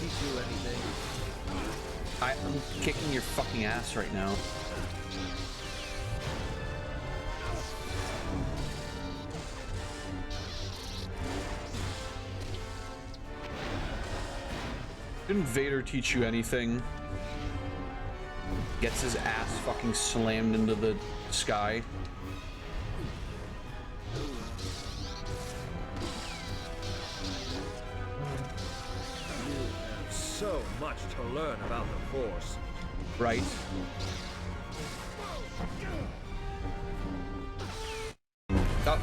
teach you anything? I'm kicking your fucking ass right now. Didn't Vader teach you anything? Gets his ass fucking slammed into the sky. You have so much to learn about the Force. Right. Oh.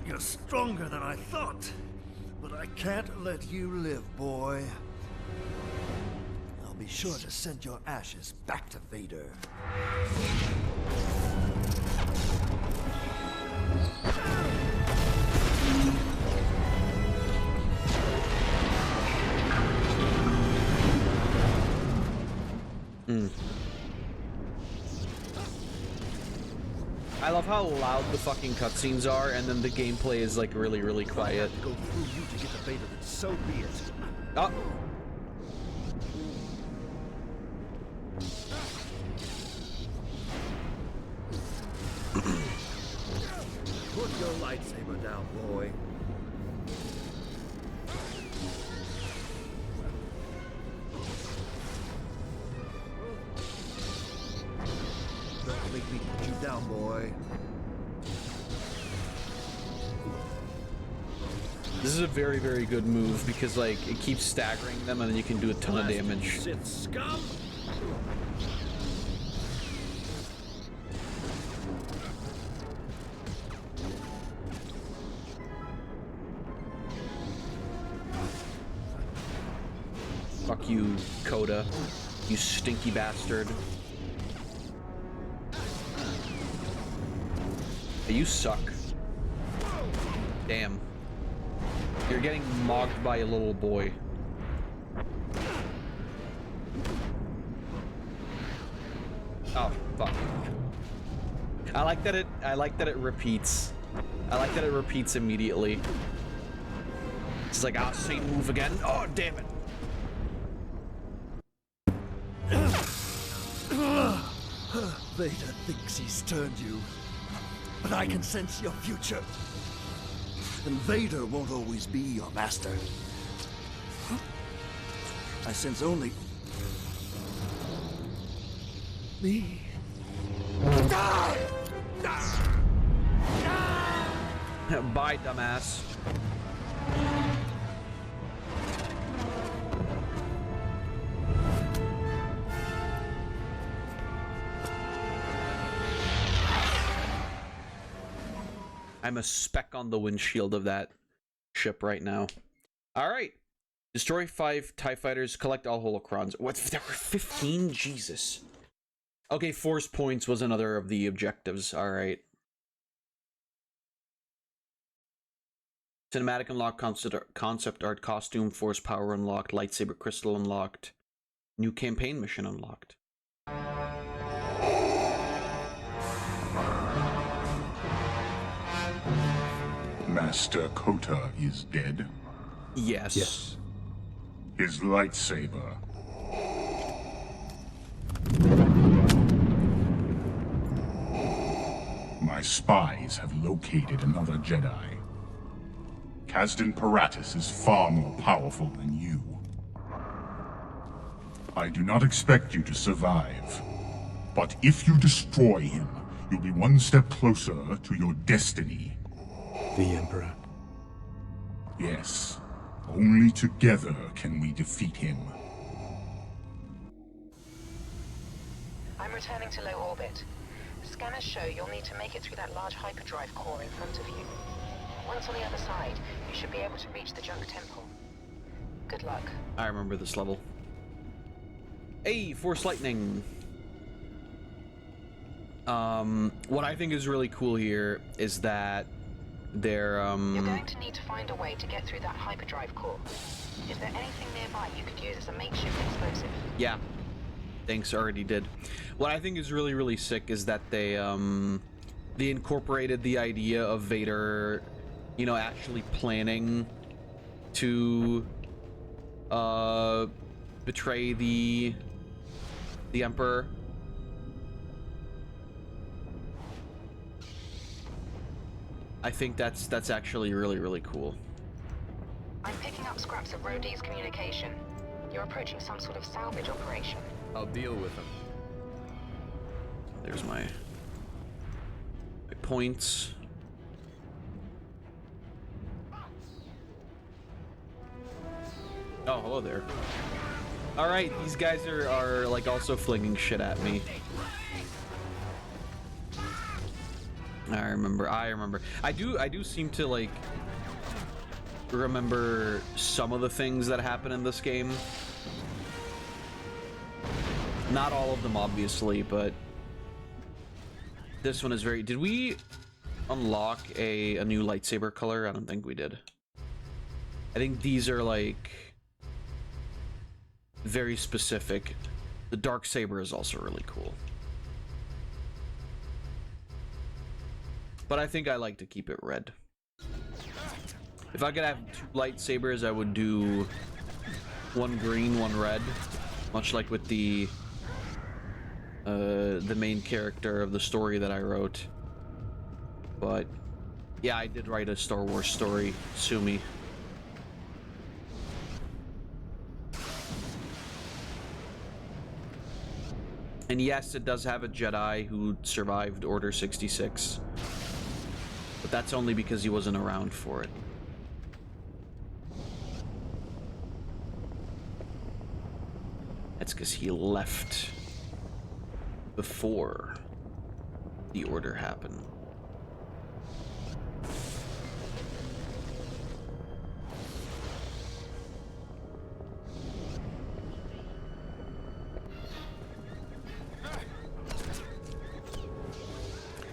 You're stronger than I thought, but I can't let you live, boy. I'll be sure to send your ashes back to Vader. I love how loud the fucking cutscenes are, and then the gameplay is like really, really quiet. I have to go through you to get to Vader, then so be it. Oh. Put your lightsaber down, boy. Don't make me put you down, boy. This is a very, very good move because, like, it keeps staggering them and then you can do a ton of damage. Sith scum! Fuck you, Coda. You stinky bastard. Hey, you suck. Damn. You're getting mocked by a little boy. Oh, fuck. I like that it repeats. I like that it repeats immediately. It's like, ah, same move again. Oh, damn it. Vader thinks he's turned you, but I can sense your future. And Vader won't always be your master. I sense only me. Bye, dumbass. I'm a speck on the windshield of that ship right now. Alright. Destroy 5 TIE fighters, collect all holocrons. What? There were 15? Jesus. Okay, Force points was another of the objectives. Alright. Cinematic unlocked, concept art, costume, Force power unlocked, lightsaber crystal unlocked, new campaign mission unlocked. Master Kota is dead? Yes. Yes. His lightsaber. My spies have located another Jedi. Kazdan Paratus is far more powerful than you. I do not expect you to survive. But if you destroy him, you'll be one step closer to your destiny. The Emperor? Yes. Only together can we defeat him. I'm returning to low orbit. Scanners show you'll need to make it through that large hyperdrive core in front of you. Once on the other side, you should be able to reach the Junk Temple. Good luck. I remember this level. Hey, Force Lightning! What I think is really cool here is that they're, You're going to need to find a way to get through that hyperdrive core. Is there anything nearby you could use as a makeshift explosive? Yeah. Thanks, already did. What I think is really, really sick is that they incorporated the idea of Vader, you know, actually planning to betray the Emperor. I think that's actually really cool. I'm picking up scraps of Rhodey's communication. You're approaching some sort of salvage operation. I'll deal with them. There's my points. Oh, hello there. All right, these guys are like also flinging shit at me. I remember. I do seem to like remember some of the things that happen in this game. Not all of them, obviously, but this one is very... Did we unlock a new lightsaber color? I don't think we did. I think these are like very specific. The dark saber is also really cool. But I think I like to keep it red. If I could have 2 lightsabers, I would do 1 green, 1 red, much like with the main character of the story that I wrote. But yeah, I did write a Star Wars story, sue me. And yes, it does have a Jedi who survived Order 66. But that's only because he wasn't around for it. That's because he left before the Order happened.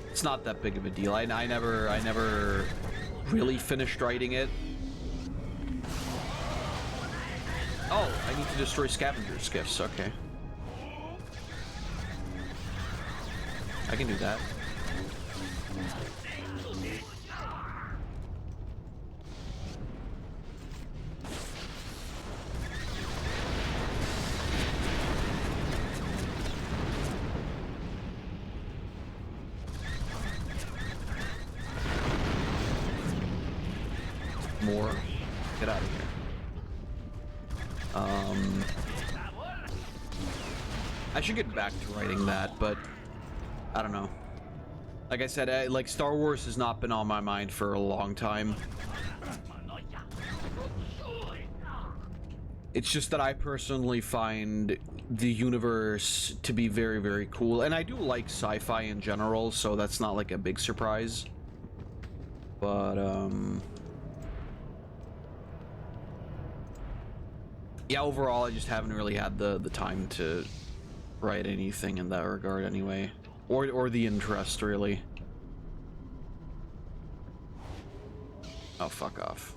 It's not that big of a deal. I never really finished writing it. Oh, I need to destroy scavenger skiffs. Okay. I can do that. More. Get out of here. I should get back to writing that, but I don't know. Like I said, like Star Wars has not been on my mind for a long time. It's just that I personally find the universe to be very cool, and I do like sci-fi in general, so that's not like a big surprise. But yeah, overall, I just haven't really had the time to write anything in that regard anyway. Or the interest, really. Oh, fuck off.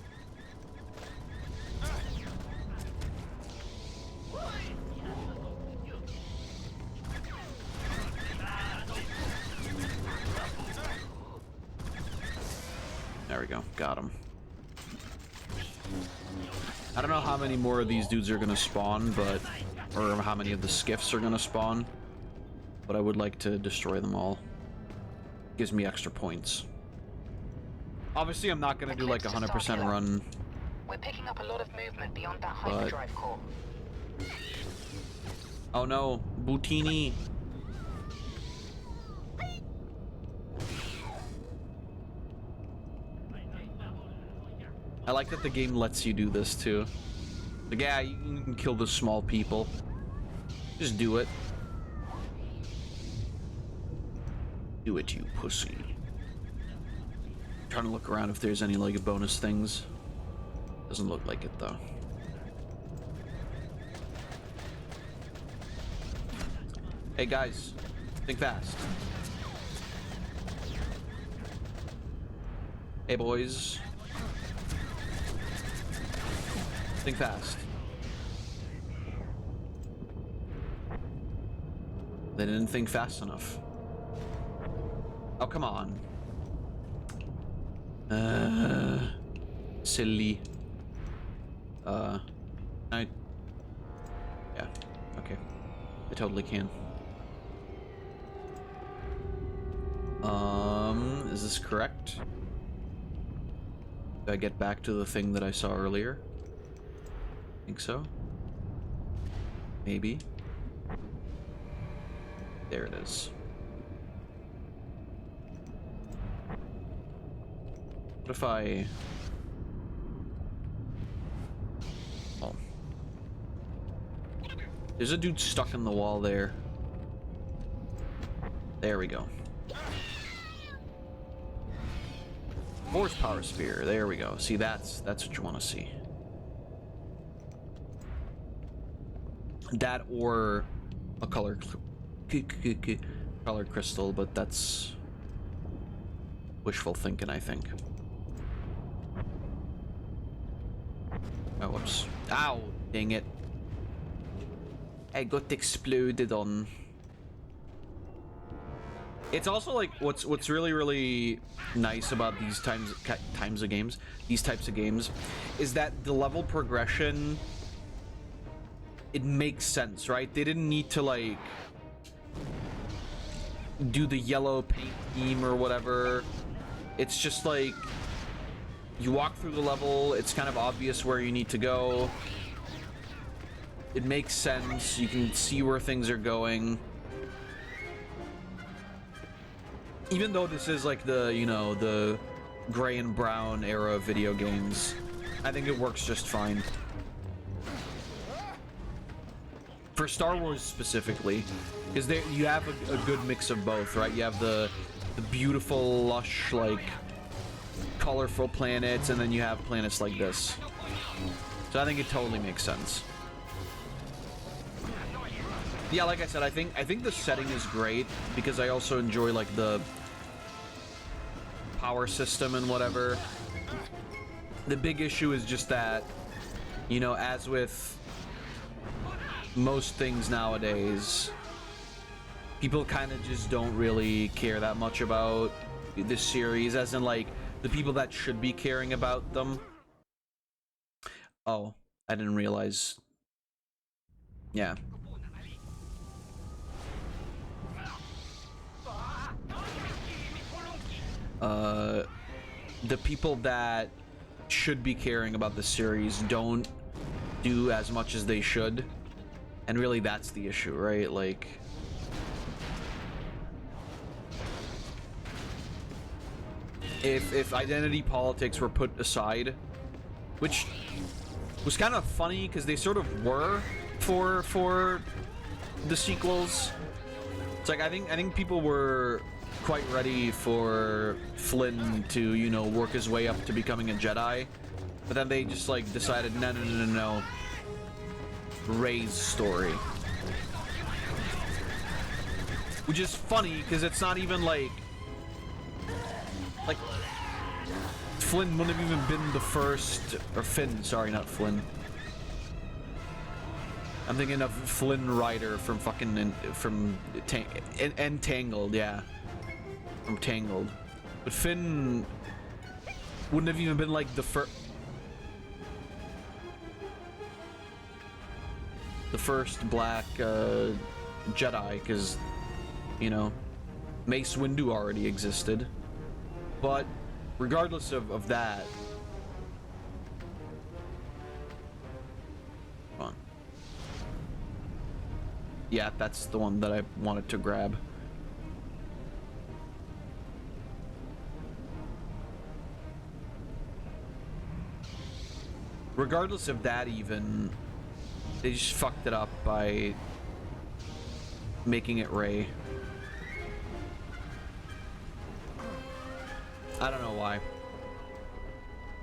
There we go. Got him. I don't know how many more of these dudes are gonna spawn, but... or how many of the skiffs are gonna spawn. But I would like to destroy them all. Gives me extra points. Obviously, I'm not gonna do like 100% run. We're picking up a lot of movement beyond that hyperdrive core. Oh no, Boutini. I like that the game lets you do this too. Like, yeah, you can kill the small people. Just do it. Do it, you pussy. Trying to look around if there's any like bonus things. Doesn't look like it though. Hey guys, think fast. Hey boys. Think fast. They didn't think fast enough. Oh, come on. Silly. Yeah, okay. I totally can. Is this correct? Did I get back to the thing that I saw earlier? I think so. Maybe. There it is. What if I... Oh. There's a dude stuck in the wall there. There we go. Horsepower spear. There we go. See, that's what you want to see. That or a color crystal, but that's wishful thinking, I think. Oh, whoops. Ow, dang it. I got exploded on. It's also like what's really nice about these types of games is that the level progression, it makes sense, right? They didn't need to like do the yellow paint scheme or whatever. It's just like you walk through the level, it's kind of obvious where you need to go. It makes sense. You can see where things are going. Even though this is like the, you know, the gray and brown era of video games, I think it works just fine. For Star Wars specifically, because you have a good mix of both, right? You have the beautiful, lush, like, colorful planets, and then you have planets like this. So I think it totally makes sense. Yeah, like I said, I think the setting is great because I also enjoy like the power system and whatever. The big issue is just that, you know, as with most things nowadays, people kind of just don't really care that much about this series, as in like the people that should be caring about them. Oh, I didn't realize. Yeah. The people that should be caring about the series don't do as much as they should, and really that's the issue, right? Like, if identity politics were put aside, which was kind of funny because they sort of were for the sequels. It's like I think people were quite ready for Flynn to, you know, work his way up to becoming a Jedi, but then they just like decided no, Rey's story, which is funny because it's not even like Flynn wouldn't have even been the first, or Finn, sorry, not Flynn. I'm thinking of Flynn Rider from fucking Entangled, yeah. From Tangled. But Finn wouldn't have even been like the first black Jedi, because, you know, Mace Windu already existed. But regardless of that, come on. Yeah, that's the one that I wanted to grab. Regardless of that, even, they just fucked it up by making it Rey. I don't know why.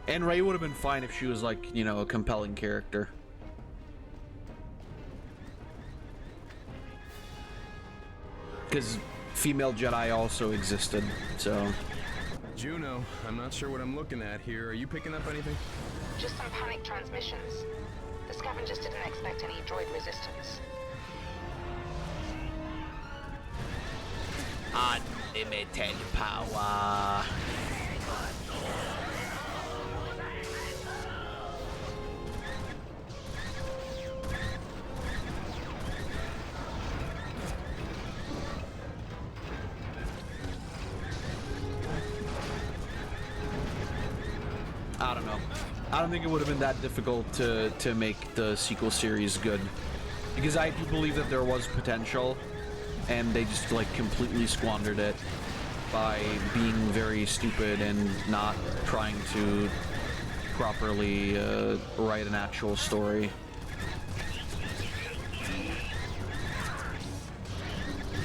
And Rey would have been fine if she was like, you know, a compelling character. Because female Jedi also existed, so. Juno, I'm not sure what I'm looking at here. Are you picking up anything? Just some panic transmissions. The scavengers didn't expect any droid resistance. Unlimited power. I don't know. I don't think it would have been that difficult to make the sequel series good. Because I do believe that there was potential, and they just, like, completely squandered it by being very stupid and not trying to properly write an actual story.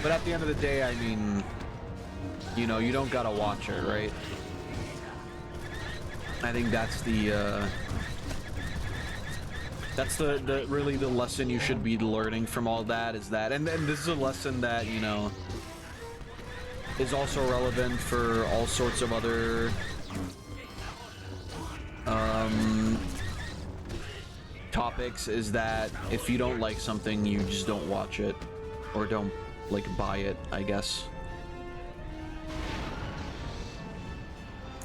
But at the end of the day, I mean, you know, you don't gotta watch it, right? I think that's the really the lesson you should be learning from all that, is that, and this is a lesson that, you know, is also relevant for all sorts of other topics, is that if you don't like something, you just don't watch it, or don't, like, buy it, I guess.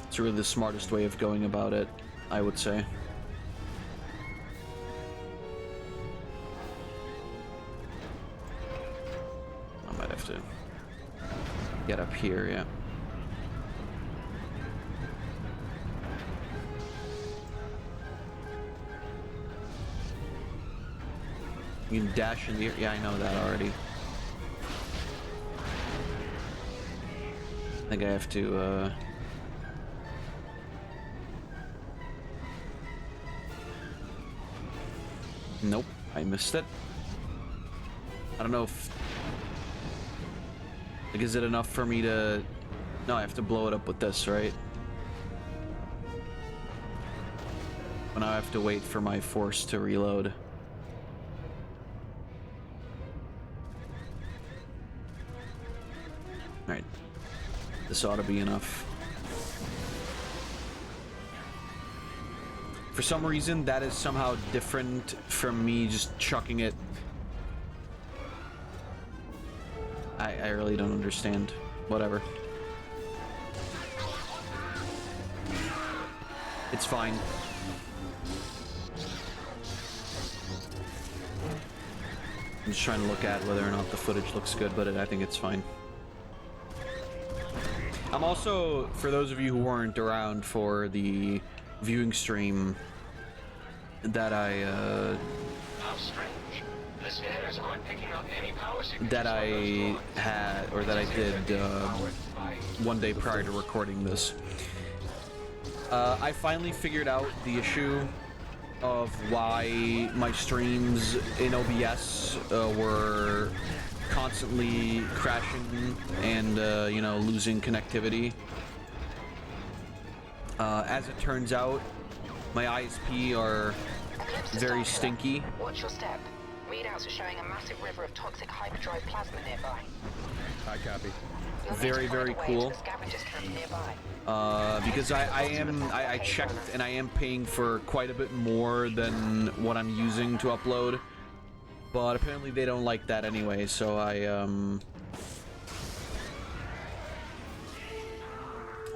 It's really the smartest way of going about it, I would say. I might have to get up here, yeah. You can dash in the air. Yeah, I know that already. I think I have to, Nope, I missed it. I don't know if... Like, is it enough for me to... No, I have to blow it up with this, right? But now I have to wait for my force to reload. Alright. This ought to be enough. For some reason, that is somehow different from me just chucking it. I really don't understand. Whatever. It's fine. I'm just trying to look at whether or not the footage looks good, but I think it's fine. I'm also, for those of you who weren't around for the viewing stream that I did one day prior to recording this, I finally figured out the issue of why my streams in OBS were constantly crashing and you know, losing connectivity. As it turns out, my ISP are very stinky. Watch your step. Readouts are showing a massive river of toxic hyperdrive plasma nearby. I copy. Very, very cool. Because I checked and I am paying for quite a bit more than what I'm using to upload, but apparently they don't like that anyway, so I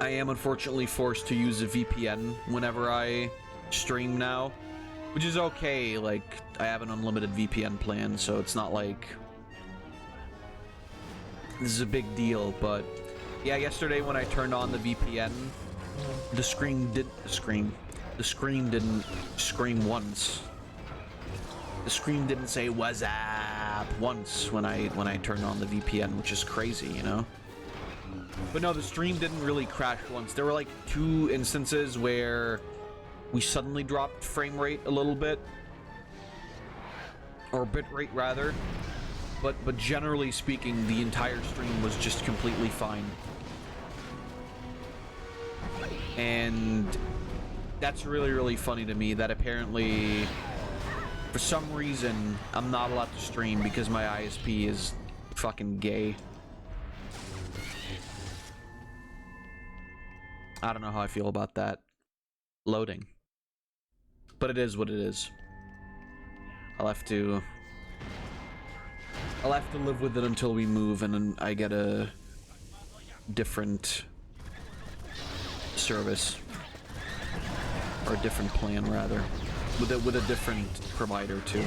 am unfortunately forced to use a VPN whenever I stream now, which is okay. Like, I have an unlimited VPN plan, so it's not like this is a big deal. But yeah, yesterday when I turned on the VPN, the screen didn't scream once. The screen didn't say "what's up" once when I turned on the VPN, which is crazy, you know. But no, the stream didn't really crash once. There were like 2 instances where we suddenly dropped frame rate a little bit, or bit rate rather. But generally speaking, the entire stream was just completely fine. And that's really, really funny to me that apparently, for some reason, I'm not allowed to stream because my ISP is fucking gay. I don't know how I feel about that. Loading. But it is what it is. I'll have to live with it until we move and then I get a different service. Or a different plan, rather. With a different provider, too.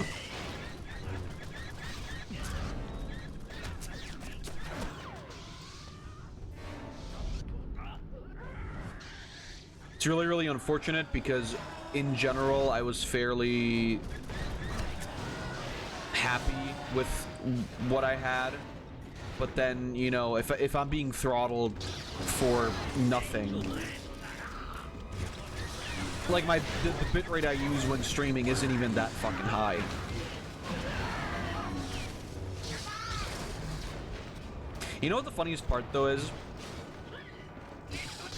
It's really, really unfortunate because in general I was fairly happy with what I had. But then, you know, if I'm being throttled for nothing, like the bitrate I use when streaming isn't even that fucking high. You know what the funniest part though is?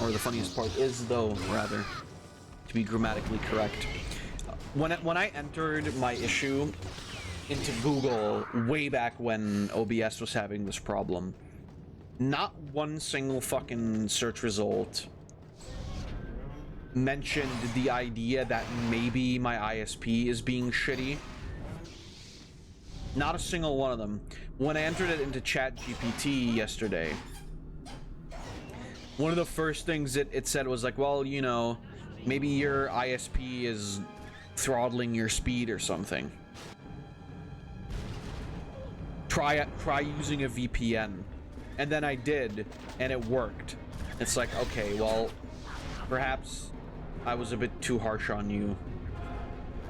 Or the funniest part is though, rather, to be grammatically correct. When I entered my issue into Google way back when OBS was having this problem, not one single fucking search result mentioned the idea that maybe my ISP is being shitty. Not a single one of them. When I entered it into ChatGPT yesterday, one of the first things it said was like, well, you know, maybe your ISP is throttling your speed or something. Try using a VPN. And then I did, and it worked. It's like, okay, well, perhaps I was a bit too harsh on you,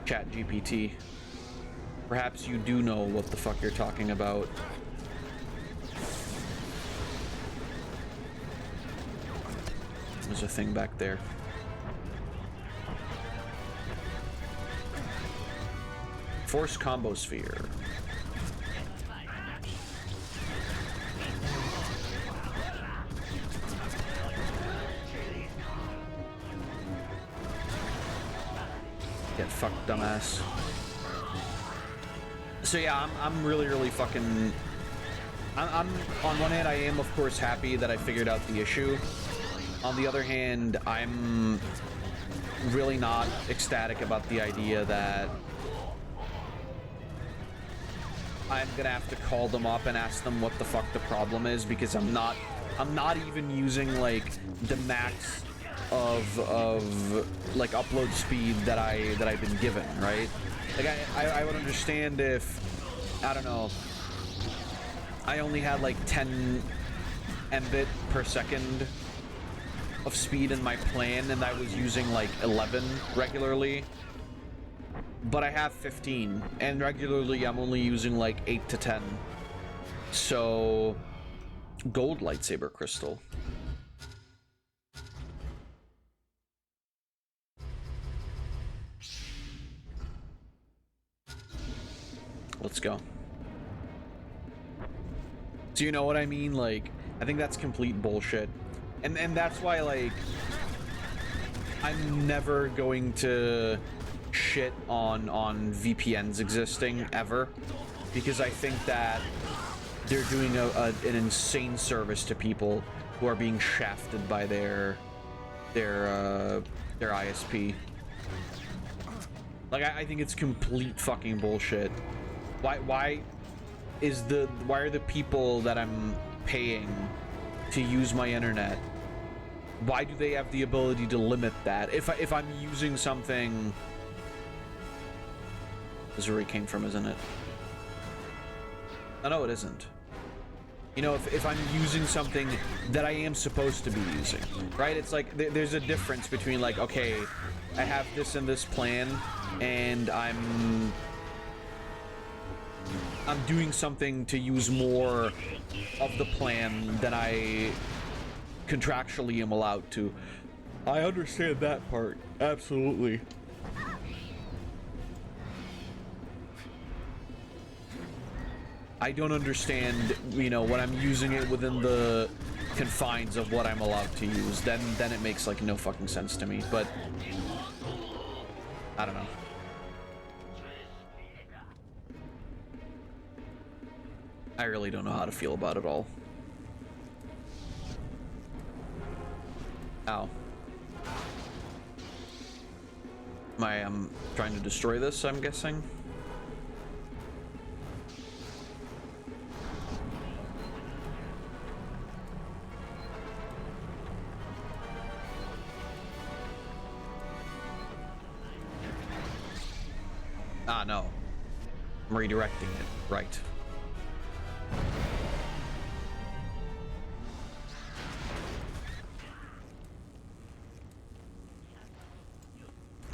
ChatGPT. Perhaps you do know what the fuck you're talking about. There's a thing back there. Force combo sphere. Get fucked, dumbass. So yeah, I'm really, really fucking... I'm on one hand, I am of course happy that I figured out the issue. On the other hand, I'm really not ecstatic about the idea that I'm gonna have to call them up and ask them what the fuck the problem is, because I'm not even using like the max of like upload speed that I've been given, right? Like I would understand if, I don't know, I only had like 10 Mbit per second of speed in my plan and I was using like 11 regularly, but I have 15 and regularly I'm only using like 8 to 10. So gold lightsaber crystal. Let's go. Do you know what I mean? Like, I think that's complete bullshit. And that's why, like, I'm never going to shit on VPNs existing, ever. Because I think that they're doing an insane service to people who are being shafted by their ISP. Like, I think it's complete fucking bullshit. Why are the people that I'm paying to use my internet, why do they have the ability to limit that? If I'm using something... This is where it came from, isn't it? Oh, no, it isn't. You know, if I'm using something that I am supposed to be using, right? It's like, there's a difference between like, okay, I have this and this plan, and I'm doing something to use more of the plan than I contractually am allowed to. I understand that part, absolutely. I don't understand, you know, when I'm using it within the confines of what I'm allowed to use, then it makes like no fucking sense to me, but I don't know. I really don't know how to feel about it all. Ow. I'm trying to destroy this, I'm guessing. Ah, no. I'm redirecting it. Right.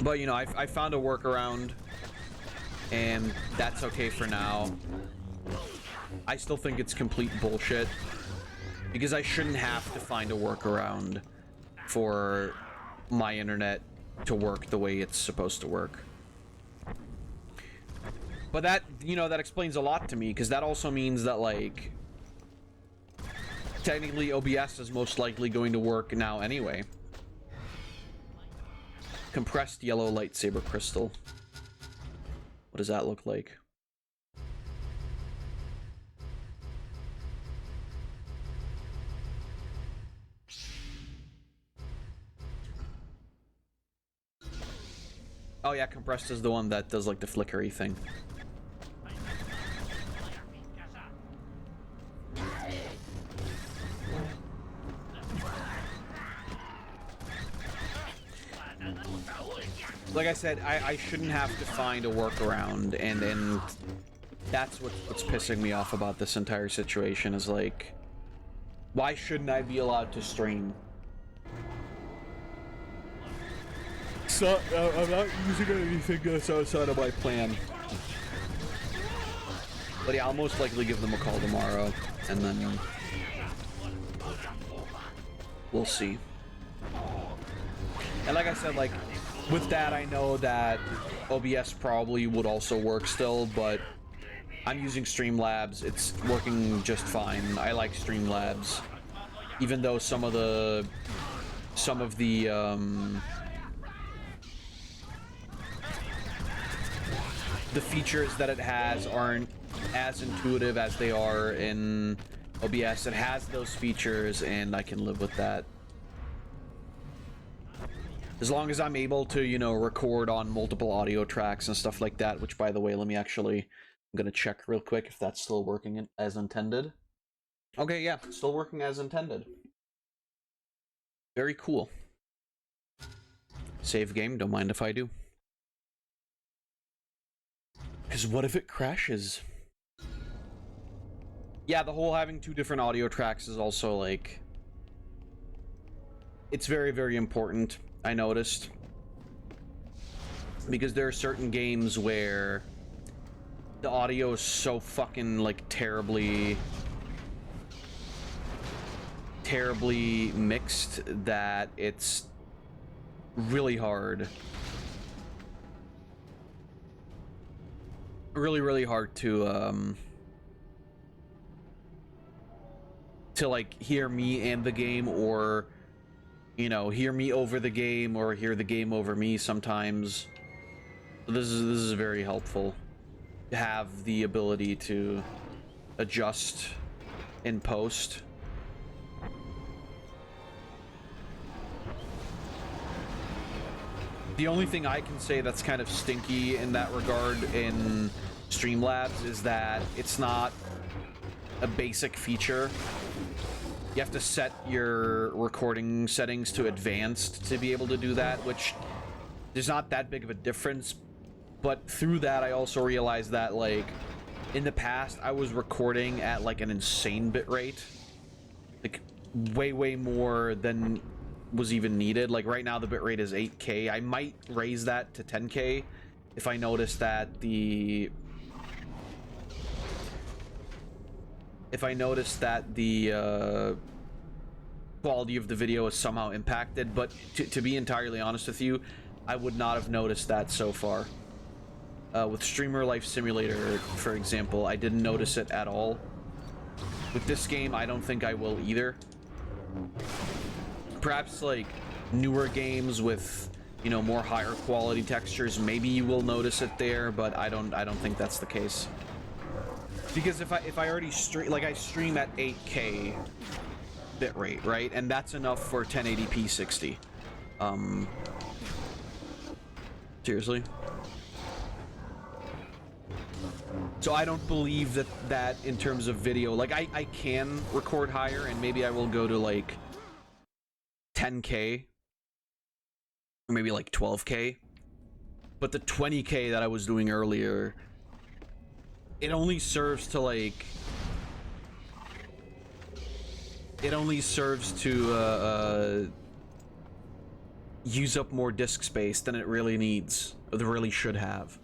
But, you know, I found a workaround, and that's okay for now. I still think it's complete bullshit, because I shouldn't have to find a workaround for my internet to work the way it's supposed to work. But that, you know, that explains a lot to me, because that also means that, like, technically OBS is most likely going to work now anyway. Compressed yellow lightsaber crystal. What does that look like? Oh yeah, compressed is the one that does like the flickery thing. Like I said, I shouldn't have to find a workaround, and that's what's pissing me off about this entire situation is like, why shouldn't I be allowed to stream? So, I'm not using anything that's outside of my plan. But yeah, I'll most likely give them a call tomorrow, and then we'll see. And like I said, like, with that, I know that OBS probably would also work still, but I'm using Streamlabs. It's working just fine. I like Streamlabs, even though some of the features that it has aren't as intuitive as they are in OBS. It has those features, and I can live with that. As long as I'm able to, you know, record on multiple audio tracks and stuff like that, which, by the way, I'm gonna check real quick if that's still working as intended. Okay, yeah, still working as intended. Very cool. Save game, don't mind if I do. Because what if it crashes? Yeah, the whole having two different audio tracks is also, like, it's very, very important, I noticed. Because there are certain games where the audio is so fucking, like, terribly mixed that it's really hard. Really hard to like hear me and the game, or, you know, hear me over the game, or hear the game over me sometimes. So this is very helpful to have the ability to adjust in post. The only thing I can say that's kind of stinky in that regard in Streamlabs is that it's not a basic feature. You have to set your recording settings to advanced to be able to do that, which there's not that big of a difference. But through that, I also realized that, like, in the past, I was recording at, like, an insane bitrate. Like, way more than was even needed. Like, right now, the bitrate is 8K. I might raise that to 10K if I notice that the... quality of the video is somehow impacted, but to be entirely honest with you, I would not have noticed that so far. With Streamer Life Simulator, for example, I didn't notice it at all. With this game, I don't think I will either. Perhaps, like, newer games with, you know, more higher quality textures, maybe you will notice it there, but I don't think that's the case. Because if I already stream, like, I stream at 8K bitrate, right? And that's enough for 1080p 60. Seriously? So I don't believe that in terms of video, like, I can record higher, and maybe I will go to, like, 10K, or maybe like 12K, but the 20K that I was doing earlier, it only serves to, like, use up more disk space than it really needs, or it really should have.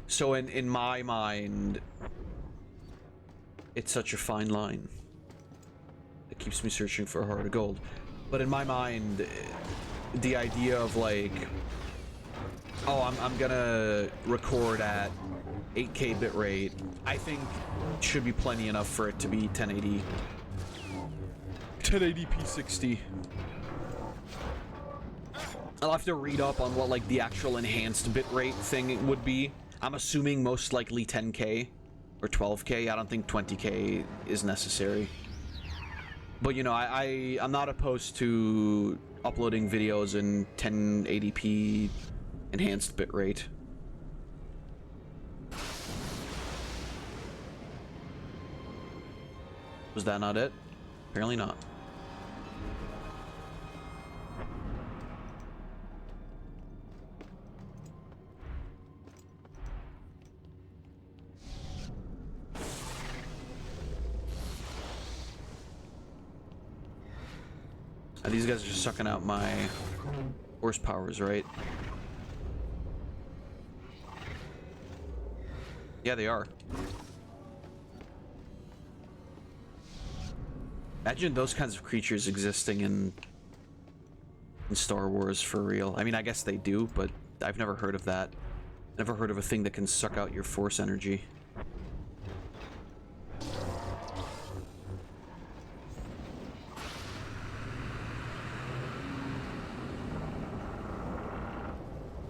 So in my mind, it's such a fine line. It keeps me searching for a heart of gold. But in my mind, the idea of like, oh, I'm gonna record at 8K bitrate, I think should be plenty enough for it to be 1080. 1080p 60. I'll have to read up on what like the actual enhanced bitrate thing would be. I'm assuming most likely 10K or 12K. I don't think 20K is necessary. But you know, I'm not opposed to uploading videos in 1080p enhanced bitrate. Was that not it? Apparently not. These guys are just sucking out my horsepowers, right? Yeah, they are. Imagine those kinds of creatures existing in Star Wars for real. I mean, I guess they do, but I've never heard of that. Never heard of a thing that can suck out your force energy.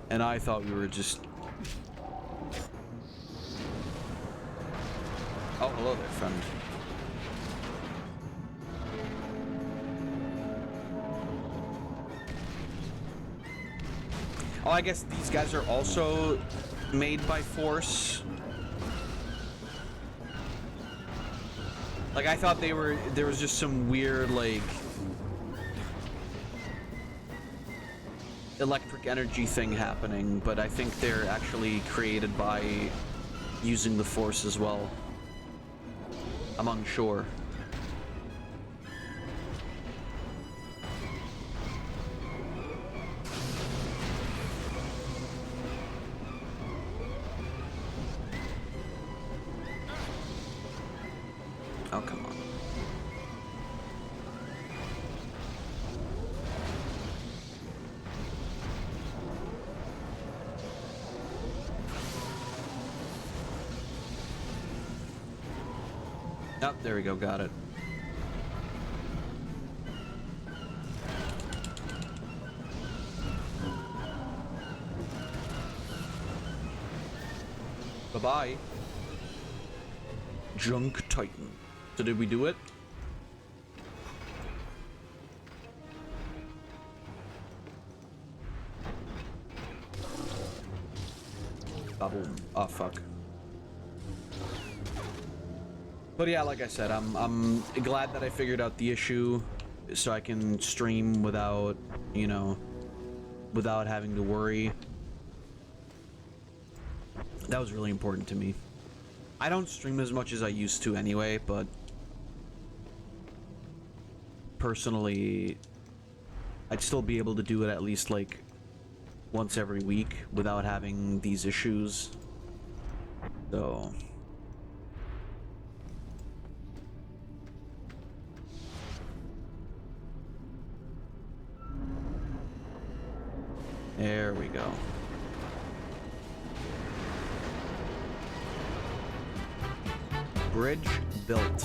And I thought we were just... Oh, hello there, friend. Oh, I guess these guys are also made by Force. Like, I thought they were... There was just some weird, like... electric energy thing happening, but I think they're actually created by using the Force as well. I'm unsure. Oh, come on. Oh, there we go, got it. Bye-bye. Junk Titan. So did we do it? Boom. Oh, fuck. But yeah, like I said, I'm glad that I figured out the issue so I can stream without, you know, without having to worry. That was really important to me. I don't stream as much as I used to anyway, but personally, I'd still be able to do it at least like once every week without having these issues. So... there we go. Bridge built.